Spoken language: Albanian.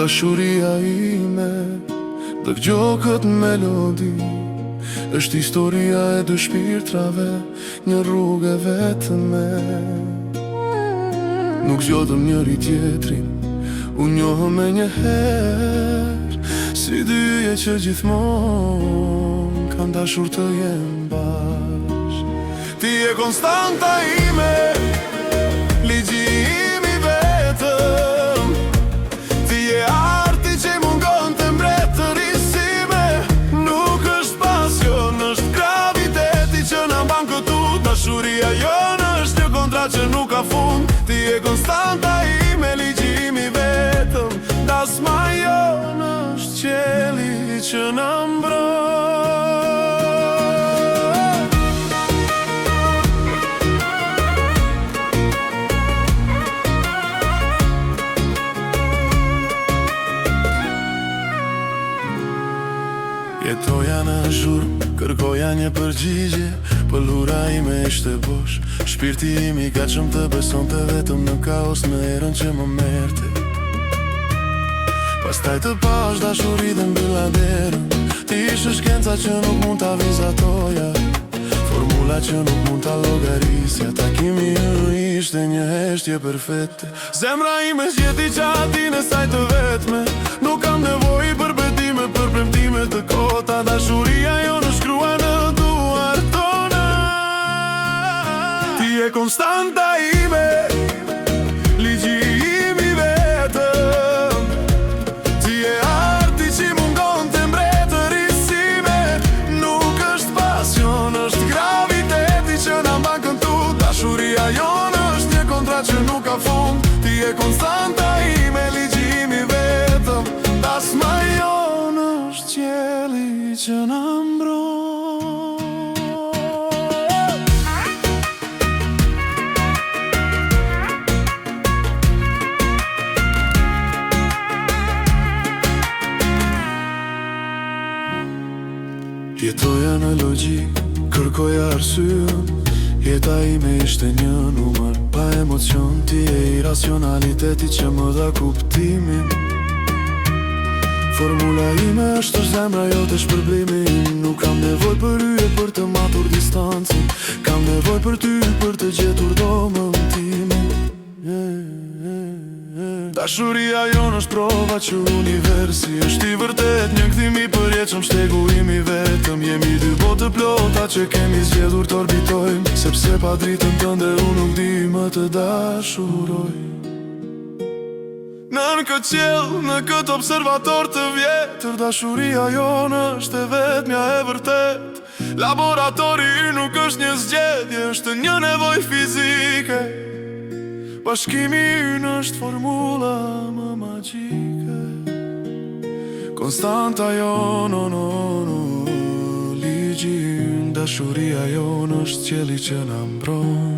dashuria ime, dëgjoj këtë melodi. Është historia e dy shpirtrave, një rrugë e vetme. Nuk zgjodhëm njëri tjetrin, u njohëm e njëherë, si dyje që gjithmonë kanë dashur të jenë bashkë. Ti e konstanta ime, ligji im i vetëm. Ti e arti që i mungon të mbretërisime. Nuk është pasion, është graviteti që na mban këtu. Dashuria jonë është një kontratë që nuk ka fund. Ti e konstanta ime, ligji im i vetëm. Dasma jonë është qielli që na mbron. Jetoja në zhurmë, kërkoja një përgjigje, pëllura ime ishte bosh. Shpirti im i gatshëm të besonte vetëm në kaos, në erën që më merte. Pastaj të pash dashuri dhe mbylla derën. Ti ishe shkenca që nuk mund ta vizatoja, formula që nuk mund ta llogarisja. Takimi ynë ishte një heshtje perfekte. Zemra ime zgjeti qatin e saj të vetme. Nuk kam nevojë për betime, për premtime të kota. Dashuria jonë shkrua në duar tona. Ti e konstanta ime, ligji im i vetëm. Ti e arti që i mungon të mbretërisime. Nuk është pasion, është graviteti që na mban këtu. Dashuria jonë është një kontratë që nuk ka fund. Ti e konstanta ime, ligji im i vetëm. Dasma jonë është qielli që na mbron. Jetoja në logjik, kërkoja arsyen. Jeta ime ishte një numër, pa emocion. Ti e iracionaliteti që më dha kuptimin. Formula ime është zemra jote shpërblimi im. Nuk kam nevojë për yje për të matur distancën. Kam nevojë për ty për të gjetur dometimin. Dashuria jonë është prova që universi është i vërtet një kthim i përjetshëm, shtegu im i vetëm. Jemi dy botë plota që kemi zgjedhur të orbitojmë, sepse pa dritën tënde unë nuk di më të dashuroj. Në këtë qiell, në këtë observator të vjetër, dashuria jonë është e vetmja e vërtet. Laboratori nuk është një zgjedhje, është një nevojë fizike. Bashkimi ynë është formula më magjike. Konstanta jonë, ligji ynë, dashuria jonë është qielli që na mbron.